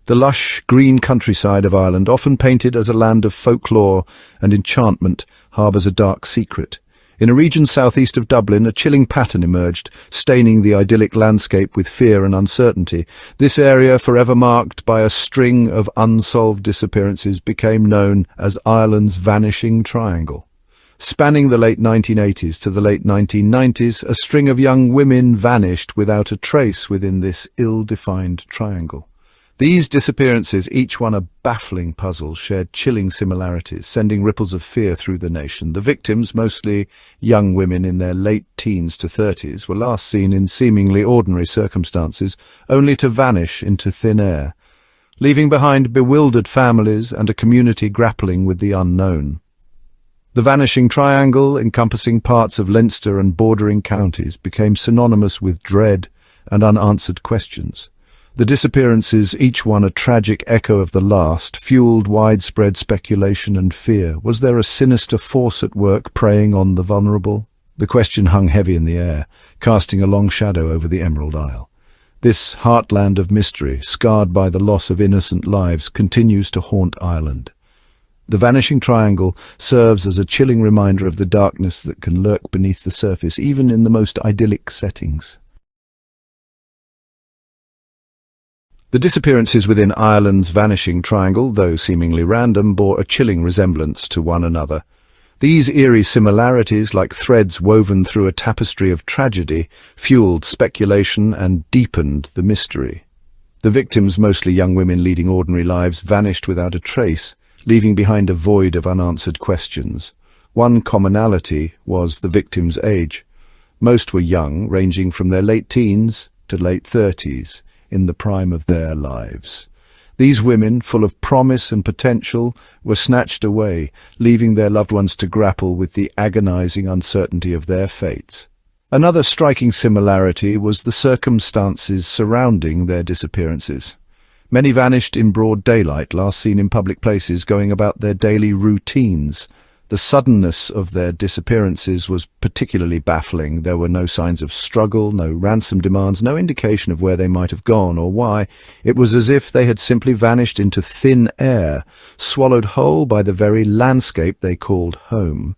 The lush, green countryside of Ireland, often painted as a land of folklore and enchantment, harbours a dark secret. In a region southeast of Dublin, a chilling pattern emerged, staining the idyllic landscape with fear and uncertainty. This area, forever marked by a string of unsolved disappearances, became known as Ireland's Vanishing Triangle. Spanning the late 1980s to the late 1990s, a string of young women vanished without a trace within this ill-defined triangle. These disappearances, each one a baffling puzzle, shared chilling similarities, sending ripples of fear through the nation. The victims, mostly young women in their late teens to 30s, were last seen in seemingly ordinary circumstances, only to vanish into thin air, leaving behind bewildered families and a community grappling with the unknown. The Vanishing Triangle, encompassing parts of Leinster and bordering counties, became synonymous with dread and unanswered questions. The disappearances, each one a tragic echo of the last, fueled widespread speculation and fear. Was there a sinister force at work preying on the vulnerable? The question hung heavy in the air, casting a long shadow over the Emerald Isle. This heartland of mystery, scarred by the loss of innocent lives, continues to haunt Ireland. The Vanishing Triangle serves as a chilling reminder of the darkness that can lurk beneath the surface, even in the most idyllic settings. The disappearances within Ireland's Vanishing Triangle, though seemingly random, bore a chilling resemblance to one another. These eerie similarities, like threads woven through a tapestry of tragedy, fueled speculation and deepened the mystery. The victims, mostly young women leading ordinary lives, vanished without a trace, leaving behind a void of unanswered questions. One commonality was the victims' age. Most were young, ranging from their late teens to late 30s, in the prime of their lives. These women, full of promise and potential, were snatched away, leaving their loved ones to grapple with the agonizing uncertainty of their fates. Another striking similarity was the circumstances surrounding their disappearances. Many vanished in broad daylight, last seen in public places, going about their daily routines. The suddenness of their disappearances was particularly baffling. There were no signs of struggle, no ransom demands, no indication of where they might have gone or why. It was as if they had simply vanished into thin air, swallowed whole by the very landscape they called home.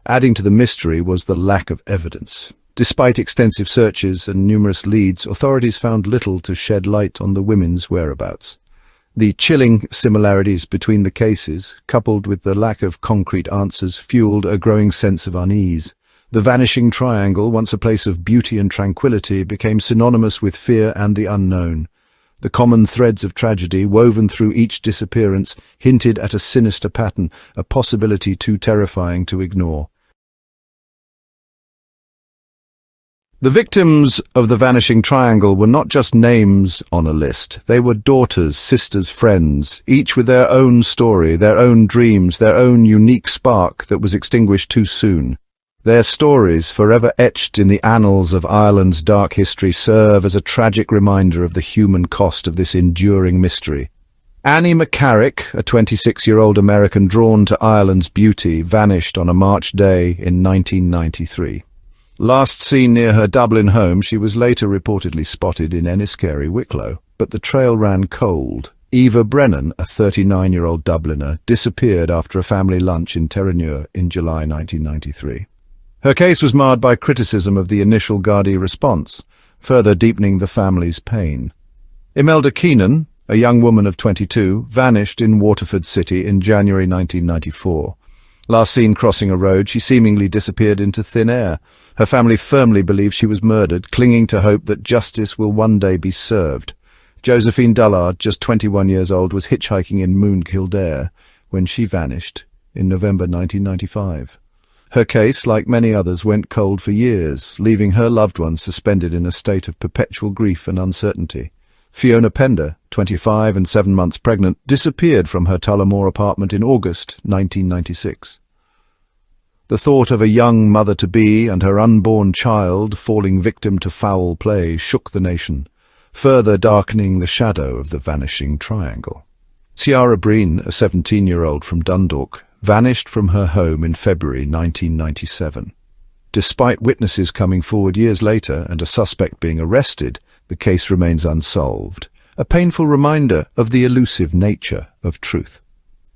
Adding to the mystery was the lack of evidence. Despite extensive searches and numerous leads, authorities found little to shed light on the women's whereabouts. The chilling similarities between the cases, coupled with the lack of concrete answers, fueled a growing sense of unease. The Vanishing Triangle, once a place of beauty and tranquility, became synonymous with fear and the unknown. The common threads of tragedy, woven through each disappearance, hinted at a sinister pattern, a possibility too terrifying to ignore. The victims of the Vanishing Triangle were not just names on a list. They were daughters, sisters, friends, each with their own story, their own dreams, their own unique spark that was extinguished too soon. Their stories, forever etched in the annals of Ireland's dark history, serve as a tragic reminder of the human cost of this enduring mystery. Annie McCarrick, a 26-year-old American drawn to Ireland's beauty, vanished on a March day in 1993. Last seen near her Dublin home, she was later reportedly spotted in Enniskerry, Wicklow, but the trail ran cold. Eva Brennan, a 39-year-old Dubliner, disappeared after a family lunch in Terenure in July 1993. Her case was marred by criticism of the initial Gardaí response, further deepening the family's pain. Imelda Keenan, a young woman of 22, vanished in Waterford City in January 1994. Last seen crossing a road, she seemingly disappeared into thin air. Her family firmly believes she was murdered, clinging to hope that justice will one day be served. Josephine Dullard, just 21 years old, was hitchhiking in Moon Kildare when she vanished in November 1995. Her case, like many others, went cold for years, leaving her loved ones suspended in a state of perpetual grief and uncertainty. Fiona Pender, 25 and 7 months pregnant, disappeared from her Tullamore apartment in August 1996. The thought of a young mother-to-be and her unborn child falling victim to foul play shook the nation, further darkening the shadow of the Vanishing Triangle. Ciara Breen, a 17-year-old from Dundalk, vanished from her home in February 1997. Despite witnesses coming forward years later and a suspect being arrested, the case remains unsolved. a painful reminder of the elusive nature of truth.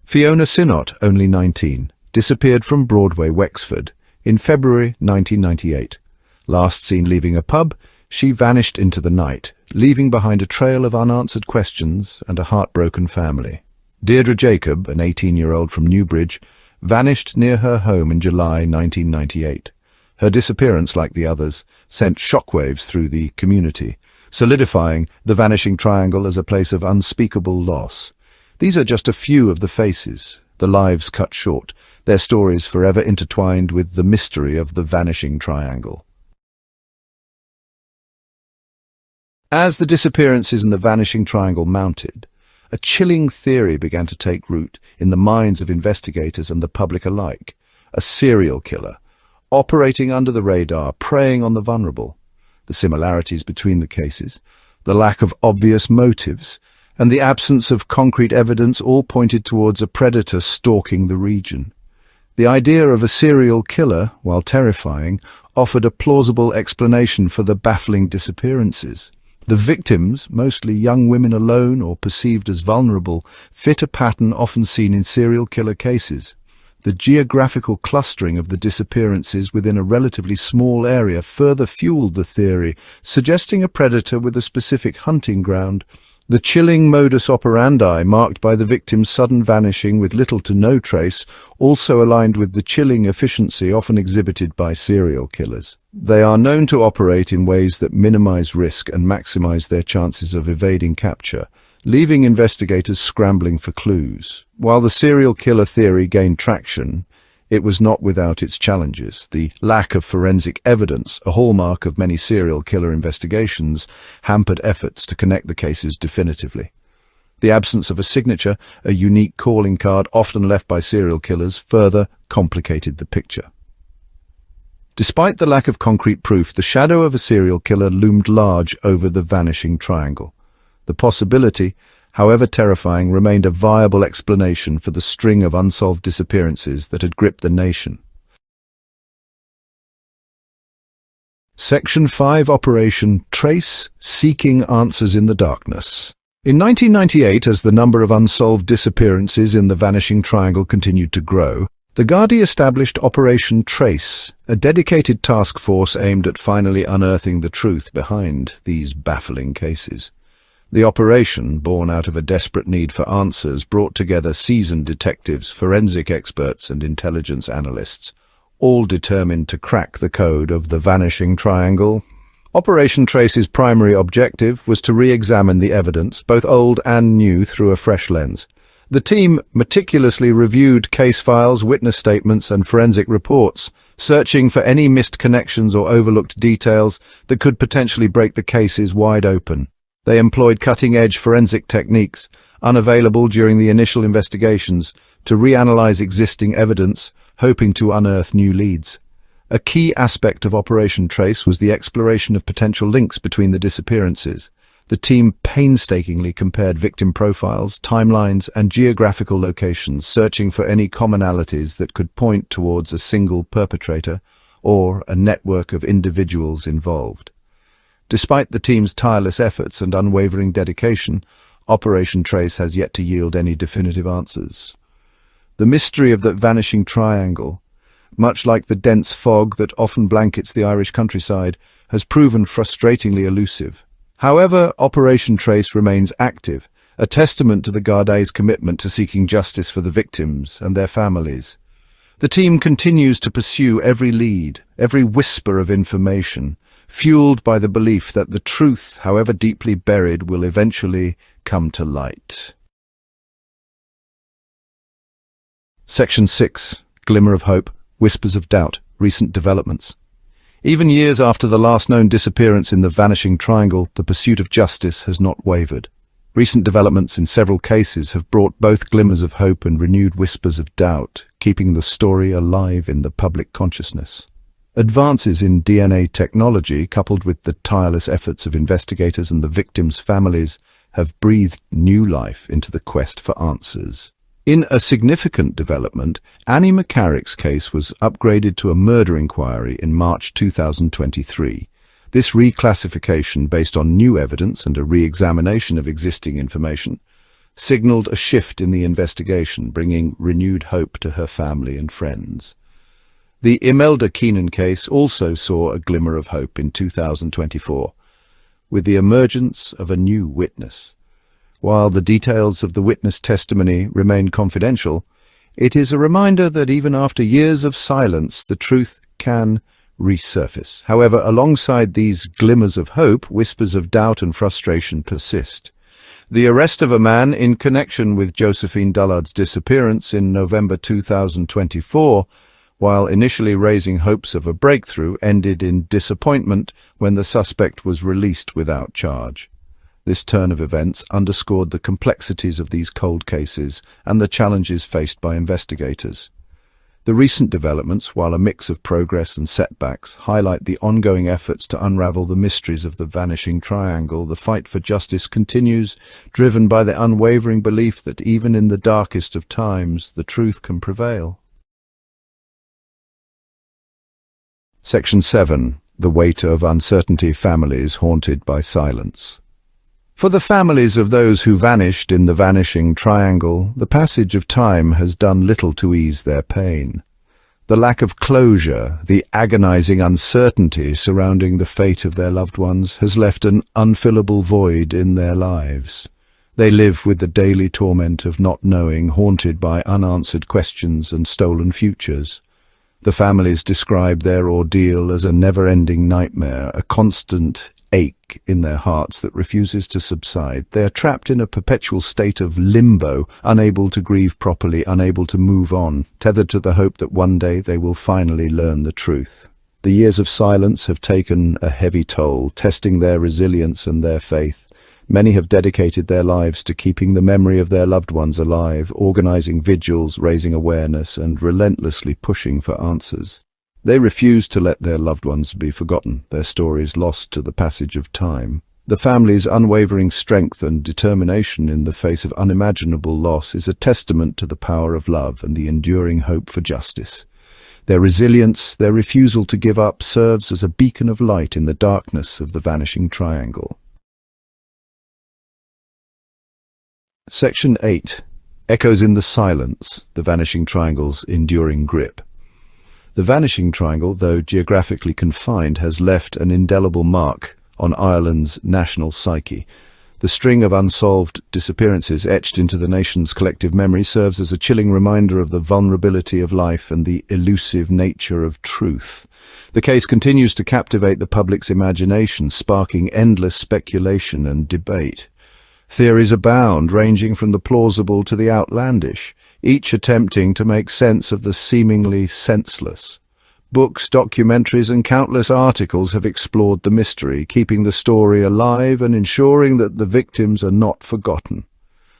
Fiona Sinnott, only 19, disappeared from Broadway, Wexford, in February 1998. Last seen leaving a pub, she vanished into the night, leaving behind a trail of unanswered questions and a heartbroken family. Deirdre Jacob, an 18-year-old from Newbridge, vanished near her home in July 1998. Her disappearance, like the others, sent shockwaves through the community, solidifying the Vanishing Triangle as a place of unspeakable loss. These are just a few of the faces, the lives cut short, their stories forever intertwined with the mystery of the Vanishing Triangle. As the disappearances in the Vanishing Triangle mounted, a chilling theory began to take root in the minds of investigators and the public alike. A serial killer, operating under the radar, preying on the vulnerable. The similarities between the cases, the lack of obvious motives, and the absence of concrete evidence all pointed towards a predator stalking the region. The idea of a serial killer, while terrifying, offered a plausible explanation for the baffling disappearances. The victims, mostly young women alone or perceived as vulnerable, fit a pattern often seen in serial killer cases. The geographical clustering of the disappearances within a relatively small area further fueled the theory, suggesting a predator with a specific hunting ground. The chilling modus operandi marked by the victim's sudden vanishing with little to no trace also aligned with the chilling efficiency often exhibited by serial killers. They are known to operate in ways that minimize risk and maximize their chances of evading capture, leaving investigators scrambling for clues. While the serial killer theory gained traction, it was not without its challenges. The lack of forensic evidence, a hallmark of many serial killer investigations, hampered efforts to connect the cases definitively. The absence of a signature, a unique calling card often left by serial killers, further complicated the picture. Despite the lack of concrete proof, the shadow of a serial killer loomed large over the Vanishing Triangle. The possibility, however terrifying, remained a viable explanation for the string of unsolved disappearances that had gripped the nation. Section 5 Operation Trace, Seeking Answers in the Darkness. In 1998, as the number of unsolved disappearances in the Vanishing Triangle continued to grow, the Gardaí established Operation Trace, a dedicated task force aimed at finally unearthing the truth behind these baffling cases. The operation, born out of a desperate need for answers, brought together seasoned detectives, forensic experts, and intelligence analysts, all determined to crack the code of the Vanishing Triangle. Operation Trace's primary objective was to re-examine the evidence, both old and new, through a fresh lens. The team meticulously reviewed case files, witness statements, and forensic reports, searching for any missed connections or overlooked details that could potentially break the cases wide open. They employed cutting-edge forensic techniques, unavailable during the initial investigations, to reanalyze existing evidence, hoping to unearth new leads. A key aspect of Operation Trace was the exploration of potential links between the disappearances. The team painstakingly compared victim profiles, timelines, and geographical locations, searching for any commonalities that could point towards a single perpetrator or a network of individuals involved. Despite the team's tireless efforts and unwavering dedication, Operation Trace has yet to yield any definitive answers. The mystery of the Vanishing Triangle, much like the dense fog that often blankets the Irish countryside, has proven frustratingly elusive. However, Operation Trace remains active, a testament to the Gardaí's commitment to seeking justice for the victims and their families. The team continues to pursue every lead, every whisper of information, fueled by the belief that the truth, however deeply buried, will eventually come to light. Section 6. Glimmer of Hope, Whispers of Doubt, Recent Developments. Even years after the last known disappearance in the Vanishing Triangle, the pursuit of justice has not wavered. Recent developments in several cases have brought both glimmers of hope and renewed whispers of doubt, keeping the story alive in the public consciousness. Advances in DNA technology, coupled with the tireless efforts of investigators and the victims' families, have breathed new life into the quest for answers. In a significant development, Annie McCarrick's case was upgraded to a murder inquiry in March 2023. This reclassification, based on new evidence and a re-examination of existing information, signaled a shift in the investigation, bringing renewed hope to her family and friends. The Imelda Keenan case also saw a glimmer of hope in 2024, with the emergence of a new witness. While the details of the witness testimony remain confidential, it is a reminder that even after years of silence, the truth can resurface. However, alongside these glimmers of hope, whispers of doubt and frustration persist. The arrest of a man in connection with Josephine Dullard's disappearance in November 2024, while initially raising hopes of a breakthrough, ended in disappointment when the suspect was released without charge. This turn of events underscored the complexities of these cold cases and the challenges faced by investigators. The recent developments, while a mix of progress and setbacks, highlight the ongoing efforts to unravel the mysteries of the Vanishing Triangle. The fight for justice continues, driven by the unwavering belief that even in the darkest of times, the truth can prevail. Section 7. The Weight of Uncertainty. Families haunted by silence. For the families of those who vanished in the Vanishing Triangle, the passage of time has done little to ease their pain. The lack of closure, the agonizing uncertainty surrounding the fate of their loved ones, has left an unfillable void in their lives. They live with the daily torment of not knowing, haunted by unanswered questions and stolen futures. The families describe their ordeal as a never-ending nightmare, a constant ache in their hearts that refuses to subside. They are trapped in a perpetual state of limbo, unable to grieve properly, unable to move on, tethered to the hope that one day they will finally learn the truth. The years of silence have taken a heavy toll, testing their resilience and their faith. Many have dedicated their lives to keeping the memory of their loved ones alive, organizing vigils, raising awareness, and relentlessly pushing for answers. They refuse to let their loved ones be forgotten, their stories lost to the passage of time. The family's unwavering strength and determination in the face of unimaginable loss is a testament to the power of love and the enduring hope for justice. Their resilience, their refusal to give up, serves as a beacon of light in the darkness of the Vanishing Triangle. Section 8. Echoes in the Silence, the Vanishing Triangle's enduring grip. The Vanishing Triangle, though geographically confined, has left an indelible mark on Ireland's national psyche. The string of unsolved disappearances etched into the nation's collective memory serves as a chilling reminder of the vulnerability of life and the elusive nature of truth. The case continues to captivate the public's imagination, sparking endless speculation and debate. Theories abound, ranging from the plausible to the outlandish, each attempting to make sense of the seemingly senseless. Books, documentaries, and countless articles have explored the mystery, keeping the story alive and ensuring that the victims are not forgotten.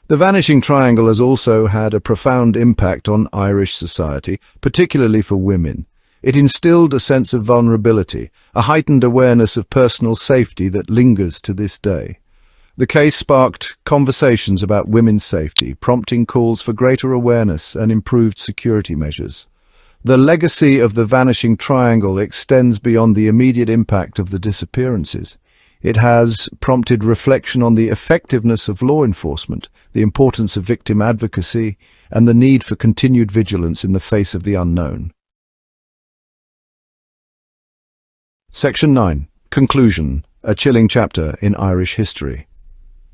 The Vanishing Triangle has also had a profound impact on Irish society, particularly for women. It instilled a sense of vulnerability, a heightened awareness of personal safety that lingers to this day. The case sparked conversations about women's safety, prompting calls for greater awareness and improved security measures. The legacy of the Vanishing Triangle extends beyond the immediate impact of the disappearances. It has prompted reflection on the effectiveness of law enforcement, the importance of victim advocacy, and the need for continued vigilance in the face of the unknown. Section 9. Conclusion. A chilling chapter in Irish history.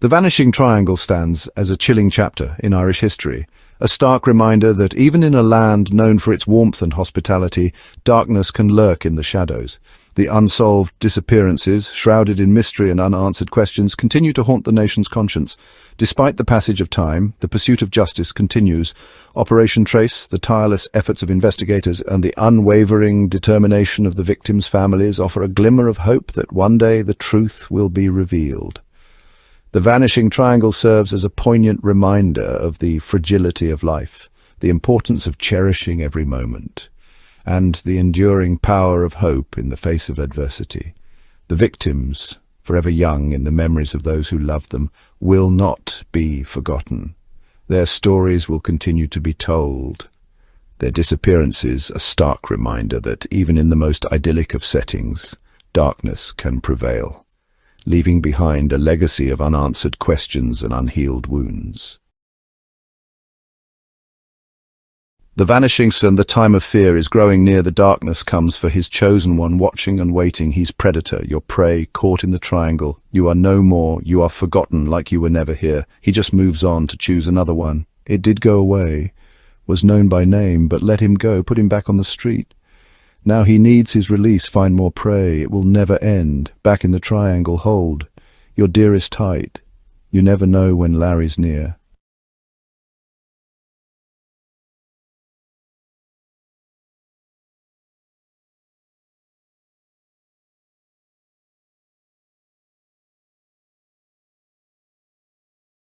The Vanishing Triangle stands as a chilling chapter in Irish history, a stark reminder that even in a land known for its warmth and hospitality, darkness can lurk in the shadows. The unsolved disappearances, shrouded in mystery and unanswered questions, continue to haunt the nation's conscience. Despite the passage of time, the pursuit of justice continues. Operation Trace, the tireless efforts of investigators, and the unwavering determination of the victims' families offer a glimmer of hope that one day the truth will be revealed. The Vanishing Triangle serves as a poignant reminder of the fragility of life, the importance of cherishing every moment, and the enduring power of hope in the face of adversity. The victims, forever young in the memories of those who loved them, will not be forgotten. Their stories will continue to be told. Their disappearances a stark reminder that even in the most idyllic of settings, darkness can prevail, leaving behind a legacy of unanswered questions and unhealed wounds. The vanishing sun, the time of fear is growing near. The darkness comes for his chosen one, watching and waiting. He's predator, your prey, caught in the triangle. You are no more, you are forgotten like you were never here. He just moves on to choose another one. It did go away, was known by name, but let him go, put him back on the street. Now he needs his release, find more prey. It will never end. Back in the triangle, hold your dearest tight. You never know when Larry's near.